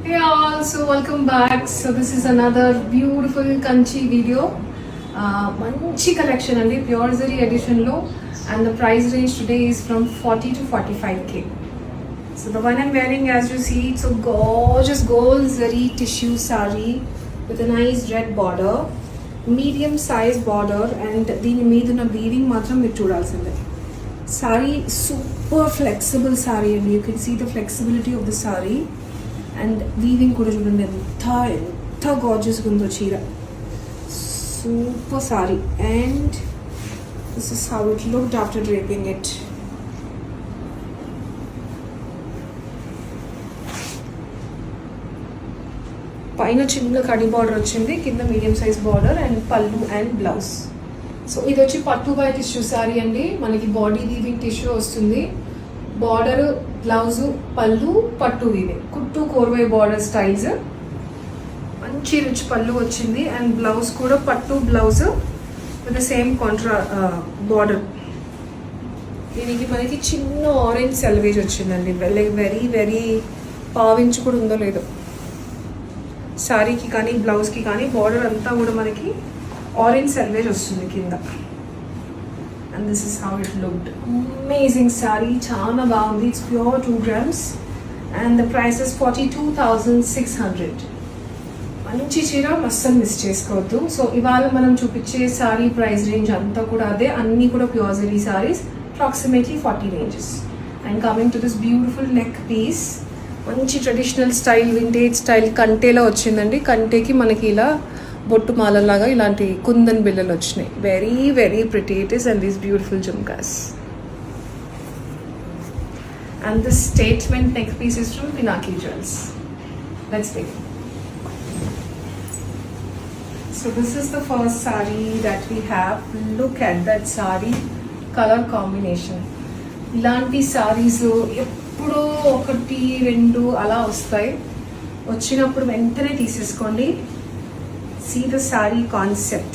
Hey all, so welcome back. So this is another beautiful Kanchi video. Manchi collection and pure zari edition low, and the price range today is from 40 to 45k. So the one I'm wearing, as you see, it's a gorgeous gold zari tissue sari with a nice red border, medium size border, and దీని మీద ఉన్న weaving మాత్రం మీరు చూడాల్సిందే. Sari super flexible sari, and you can see the flexibility of the sari. And weaving కూడా చూడండి ఎంత గార్జియస్గా ఉందో చీర. Super sorry, and this is how it looked after draping it. పైన చిన్న కడి బార్డర్ వచ్చింది, కింద మీడియం సైజ్ బార్డర్ అండ్ పళ్ళు అండ్ బ్లౌజ్. సో ఇది వచ్చి పట్టు బై టిష్యూ సారీ అండి. మనకి బాడీ వీవింగ్ టిష్యూ వస్తుంది, బార్డర్, బ్లౌజ్, పళ్ళు, పట్టు వీవింగ్, కుట్టు కోర్వై బార్డర్ స్టైల్స్. మంచి రిచ్ పళ్ళు వచ్చింది అండ్ బ్లౌజ్ కూడా పట్టు blouse with the same Contra border. దీనికి మనకి చిన్న ఆరెంజ్ సెల్వేజ్ వచ్చిందండి. వెరీ వెరీ పావించు కూడా ఉందో లేదో శారీకి కానీ బ్లౌజ్కి కానీ బార్డర్ అంతా కూడా మనకి ఆరెంజ్ సెల్వేజ్ వస్తుంది కింద. And this is how it looked. Amazing saree, chaana baagundi. It's pure 2 grams and the price is 42,600. మంచి చీర అస్సలు మిస్ చేసుకోవద్దు. సో ఇవాళ మనం చూపించే సారీ ప్రైస్ రేంజ్ అంతా కూడా అదే, అన్నీ కూడా pure zari saris, approximately 40 ranges. And coming to this beautiful neck piece, మంచి ట్రెడిషనల్ స్టైల్, వింటేజ్ స్టైల్ కంటేలో వచ్చిందండి. కంటేకి మనకి ఇలా బొట్టు మాలలాగా ఇలాంటి కుందన్ బిళ్ళలు వచ్చినాయి. Very very pretty it is, and these beautiful jhumkas. And this statement neck piece is from Pinaki jewels. Let's begin. So this is the first sari that we have. Look at that sari colour combination. ఇలాంటి saris ఎప్పుడో 1-2 అలా వస్తాయి, వచ్చినప్పుడు వెంటనే తీసేసుకోండి. See the saree concept.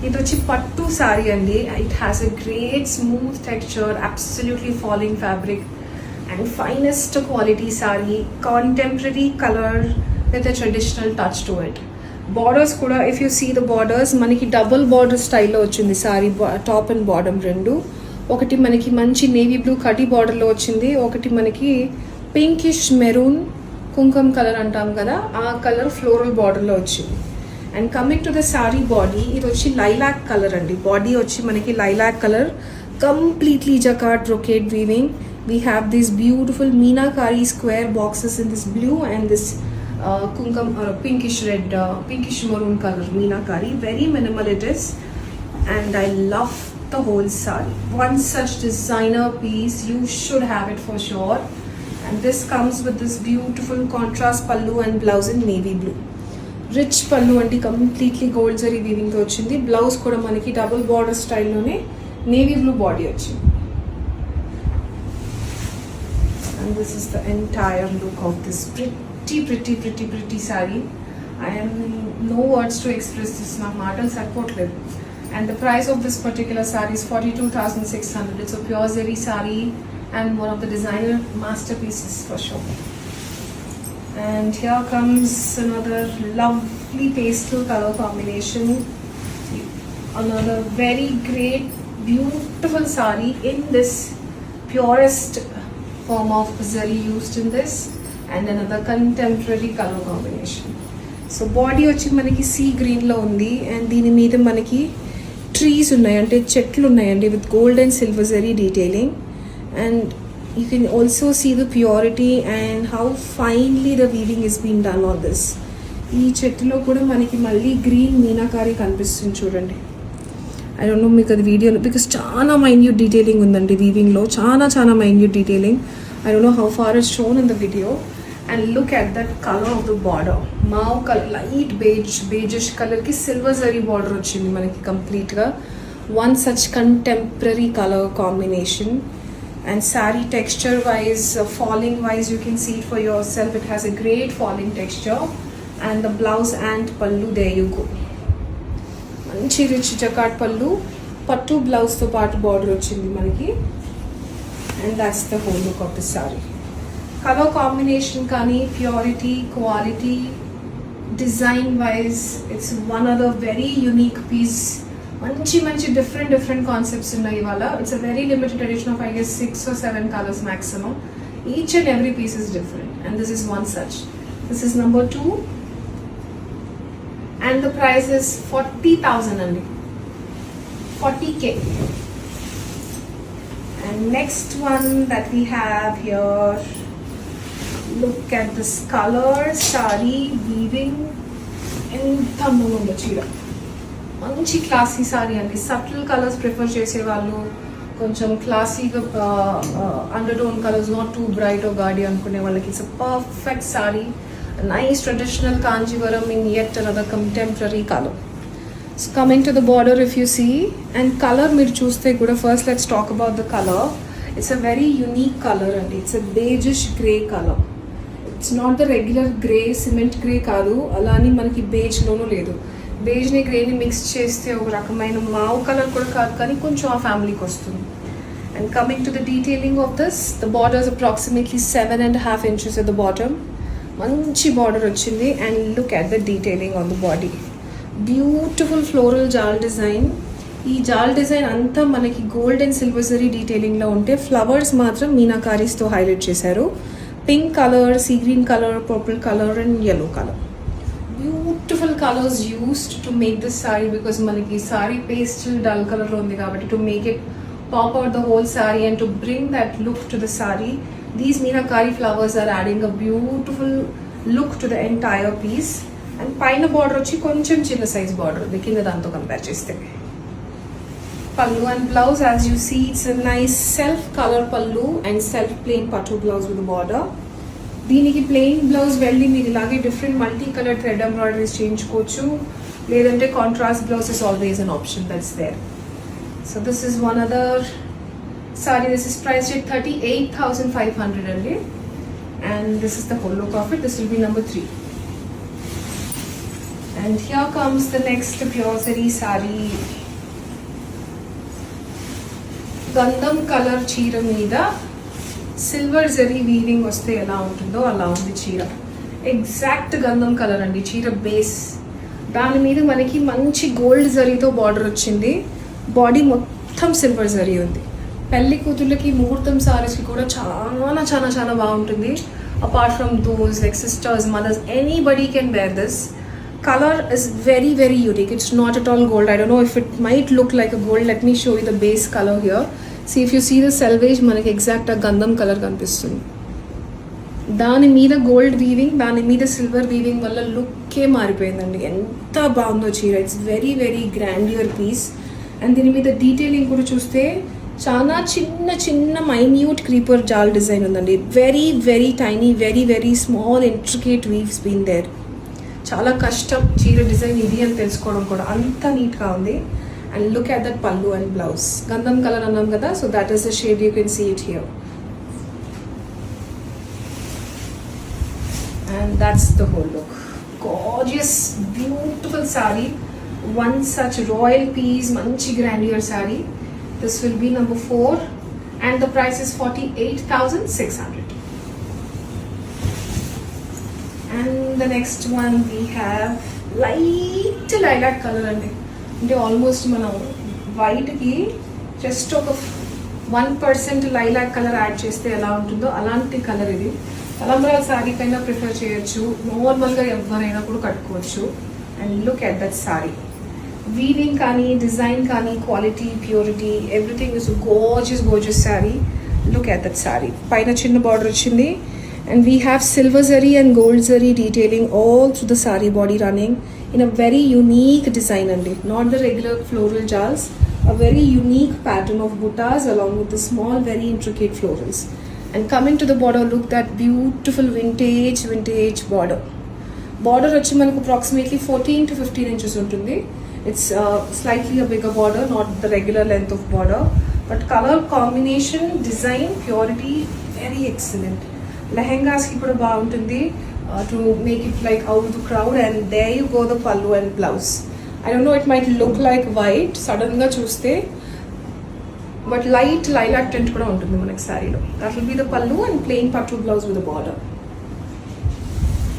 ఇది వచ్చి పట్టు సారీ అండి. It has a great smooth texture, absolutely falling fabric and finest quality sari. Contemporary colour with a traditional touch to it. Borders కూడా if you see the borders, మనకి డబుల్ బార్డర్ స్టైల్లో వచ్చింది sorry, top and bottom రెండు. ఒకటి మనకి మంచి navy blue కటీ బార్డర్లో వచ్చింది, ఒకటి మనకి పింకిష్ మెరూన్ కుంకుమ కలర్ అంటాం కదా, ఆ కలర్ ఫ్లోరల్ బార్డర్లో వచ్చింది. And coming to the sorry body, ఇది వచ్చి లైలాక్ కలర్ అండి. బాడీ వచ్చి మనకి lilac colour, completely jacquard brocade weaving. We have these beautiful meenakari square boxes in this blue and this kumkum or pinkish red, pinkish maroon color meenakari. Very minimal it is, and I love the whole saree. One such designer piece, you should have it for sure. And this comes with this beautiful contrast pallu and blouse in navy blue. Rich పళ్ళు అంటే completely gold zari వీవింగ్తో వచ్చింది. Blouse కూడా మనకి double border స్టైల్లోనే navy blue body వచ్చింది. And this is the entire look of this pretty sari. I am no words to express this. నాకు మాటలు సరిపోవట్లేదు. And the price of this particular sari is 42,600. It's a pure zari saree and one of the designer masterpieces for sure. And here comes another lovely pastel color combination. Another very great, beautiful saree in this purest form of zari used in this, and another contemporary color combination. So body వచ్చి మనకి see గ్రీన్లో ఉంది, and దీని మీద మనకి trees ఉన్నాయి, అంటే చెట్లు ఉన్నాయండి, with gold and silver zari detailing. And you can also see the purity and how finely the weaving is being done on this. ఈ చెట్టులో కూడా మనకి మళ్ళీ గ్రీన్ మీనాకారి కనిపిస్తుంది చూడండి. ఐ డోంట్ నో మీకు అది వీడియోలో, బికాస్ చాలా మైన్యూట్ డీటెయిలింగ్ ఉందండి వీవింగ్లో, చాలా minute detailing. I don't know how far is shown in the video. And look at that colour of the border. Mauve colour, light beigeish కలర్కి సిల్వర్ జరీ బార్డర్ వచ్చింది మనకి కంప్లీట్గా. One such contemporary colour combination. And saree texture wise, falling wise, you can see it for yourself. It has a great falling texture. And the blouse and pallu, there you go. Manchi rich jacquard pallu, pattu blouse to part border ochindi manaki. And that's the whole look of the saree. Colour combination కానీ purity quality design wise it's one of the very unique piece. మంచి మంచి different concepts ఉన్నాయి ఇవాళ. It's a very limited edition of I guess 6 or 7 colours maximum. Each and every piece is different and this is one such. This is number 2 and the price is 40,000 only. 40K. And next one that we have here, look at this color, sari weaving. Enta bagundo cheera. మంచి classy sari అండి. Subtle colours prefer చేసే వాళ్ళు, కొంచెం క్లాసీగా undertone colours, not too bright or gaudy అనుకునే వాళ్ళకి it's a perfect sari. Nice traditional Kanjivaram in yet another contemporary color. So coming to the border, if you see, and color మీరు చూస్తే కూడా, first let's talk about the color. It's a very unique color అండి. It's a beigeish grey color. It's not the regular grey, cement grey కాదు, అలానే మనకి బేజ్లోనూ లేదు. బేజ్ని గ్రేని mix చేస్తే ఒక రకమైన మావ్ కలర్ కూడా కాదు, కానీ కొంచెం ఆ ఫ్యామిలీకి వస్తుంది. And coming to the detailing of this, the border is approximately 7.5 inches at the bottom. మంచి బార్డర్ వచ్చింది. and look at the detailing on the body. Beautiful floral jaal design. ఈ జాల్ డిజైన్ అంతా మనకి గోల్డ్ అండ్ సిల్వర్ జరీ డీటెయిలింగ్లో ఉంటే, flowers మాత్రం మీనాకారీస్తో highlight చేశారు. Pink colour, sea green colour, purple colour and yellow colour. Beautiful colours used to make this sari, because మనకి sari pastel dull కలర్లో ఉంది కాబట్టి, to make it pop out the whole sari and to bring that look to the sari, these meenakari flowers are adding a beautiful look to the entire piece. And పైన border వచ్చి కొంచెం చిన్న size border కింద దాంతో compare చేస్తే. Pallu and blouse, as you see, it's a nice self colour pallu and self plain pattu blouse with border. దీనికి plain blouse వెళ్ళి మీరు ఇలాగే different multi colour thread embroideries చేయించుకోవచ్చు, లేదంటే contrast blouse is always an option that's there. So this is one other sari. This is priced at 38,500 only, and this is the whole look of it. This will be number 3. And here comes the next pure zari saree. గంధం colour చీర మీద silver zari weaving వస్తే ఎలా ఉంటుందో అలా ఉంది చీర. Exact గంధం కలర్ అండి చీర బేస్. దాని మీద మనకి మంచి గోల్డ్ జరీతో బార్డర్ వచ్చింది. బాడీ మొత్తం సిల్వర్ జరీ ఉంది. పెళ్లి కూతుర్లకి, ముహూర్తం సారీస్కి కూడా చాలా చాలా చాలా బాగుంటుంది. Apart from those like sisters, mothers, anybody can wear this. Color is very very unique. It's not at all gold. I don't know if it might look like a gold. Let me show you the base color here. See, if you see the selvage, మనకి exact ఆ గంధం colour కనిపిస్తుంది. దాని మీద gold weaving, దాని మీద silver weaving వల్ల లుక్కే మారిపోయిందండి. ఎంత బాగుందో చీర. It's very very grandeur piece. And దీని మీద డీటెయిలింగ్ కూడా చూస్తే చాలా చిన్న చిన్న మైన్యూట్ క్రీపర్ జాల్ డిజైన్ ఉందండి. Very very tiny, very very small intricate weaves been there. చాలా కష్టం చీర డిజైన్ ఇది అని తెలుసుకోవడం కూడా, అంత నీట్గా ఉంది. And look at that pallu and blouse. గంధం కలర్ అన్నాం కదా, so that is the shade, you can see it here. And that's the whole look. Gorgeous beautiful sari. One such royal piece, మంచి grandeur sari. This will be number 4 and the price is 48,600. And the next one we have light lilac color అండి. అంటే almost మనం వైట్కి just ఒక 1% lilac colour add చేస్తే ఎలా ఉంటుందో అలాంటి colour ఇది. తలంబ్రాల సారీ కైనా ప్రిఫర్ చేయొచ్చు, నార్మల్గా ఎవరైనా కూడా కట్టుకోవచ్చు. And look at that sorry. Weaving కానీ, డిజైన్ కానీ, quality, purity, everything is gorgeous sorry. Look at that sorry. పైన చిన్న బార్డర్ వచ్చింది. And we have silver zari and gold zari detailing all through the sari body, running in a very unique design andi. Not the regular floral jals, a very unique pattern of buttas along with the small very intricate florals. And coming to the border, look that beautiful vintage border. Border వచ్చి మనకు approximately 14 to 15 inches ఉంటుంది. It's slightly a bigger border, not the regular length of border, but color combination, design, purity, very excellent. Lehengas ki kuda baaguntundi to make it like out of the crowd. And there you go, the pallu and blouse. I don't know, it might look like white sudden ga chuste. But light lilac tent కూడా ఉంటుంది మనకి శారీలో. That will be the pallu and plain pattu blouse with border.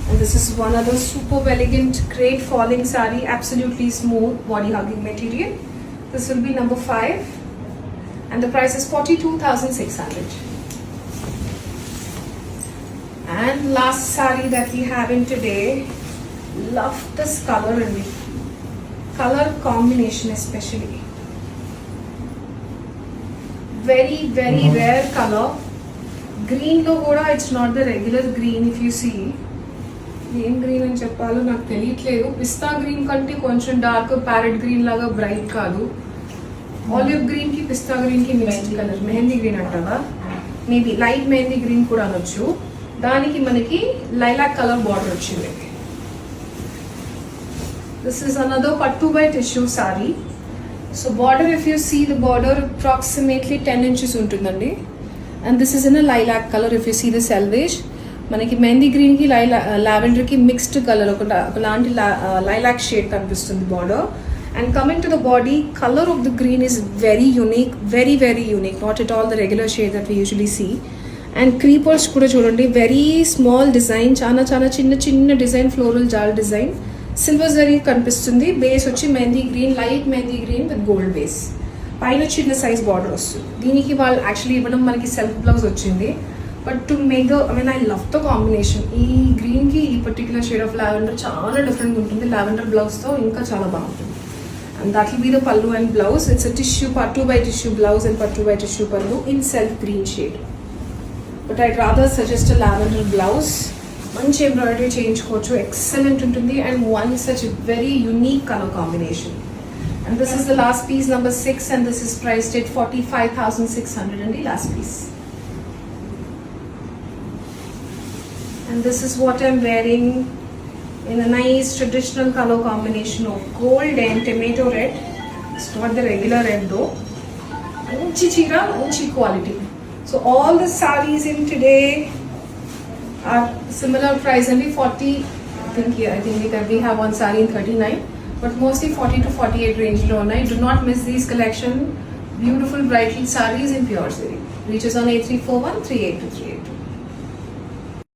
And this is one other super elegant, great falling saree, absolutely smooth body hugging material. This will be number 5 and the price is 42,600. And last saree that we have in today, love this color and color combination especially. Very rare color. Green lo kuda it's not the regular green if you see. ఏం green అని చెప్పాలో నాకు తెలియట్లేదు. Pista green కంటే కొంచెం dark parrot green లాగా bright కాదు. Olive green కి పిస్తా గ్రీన్ కి మిక్స్డ్ కలర్, మెహందీ గ్రీన్ అంటారా, మేబీ లైట్ మెహందీ గ్రీన్ కూడా అనొచ్చు. దానికి మనకి లైలాక్ కలర్ బార్డర్ వచ్చింది. This is another pattu by tissue sari. So border if you see the border approximately 10 inches ఉంటుందండి. And this is in a lilac colour. If you see the selvage మనకి మెహందీ గ్రీన్కి లావెండర్కి mixed colour ఒకలాంటి lilac shade కనిపిస్తుంది border. And coming to the body, colour of the green is very unique, very unique, not at all the regular shade that we usually see. And creepers కూడా చూడండి, very small design, చాలా చిన్న design, floral jaal design, silver zari కనిపిస్తుంది. Base వచ్చి mehndi green, light mehndi green with gold base, పైన చిన్న size border వస్తుంది. దీనికి వాళ్ళు యాక్చువల్లీ ఇవ్వడం మనకి సెల్ఫ్ బ్లౌజ్ వచ్చింది. But to make the I love the combination. ఈ గ్రీన్కి ఈ పర్టికులర్ షేడ్ ఆఫ్ లావెండర్ చాలా డిఫరెంట్గా ఉంటుంది. లావెండర్ బ్లౌజ్తో ఇంకా చాలా బాగుంటుంది. And that will be the pallu and blouse. It's a tissue pattu by tissue blouse and pattu by tissue pallu in self green shade. But I rather suggest a lavender blouse. మంచి embroidery చేయించుకోవచ్చు, excellent ఉంటుంది. And one such very unique colour combination. And this is the last piece, number 6, and this is priced at 45,600 and the last piece. And this is what I'm wearing in a nice traditional color combination of gold and tomato red. It's not the regular red though. Unchi chira, unchi quality. So all the sarees in today are similar price, only 40. I think we have one saree in 39, but mostly 40 to 48 range lo unnai. Do not miss these collection. Beautiful brightly sarees in pure zari. Reaches on 8341 38238.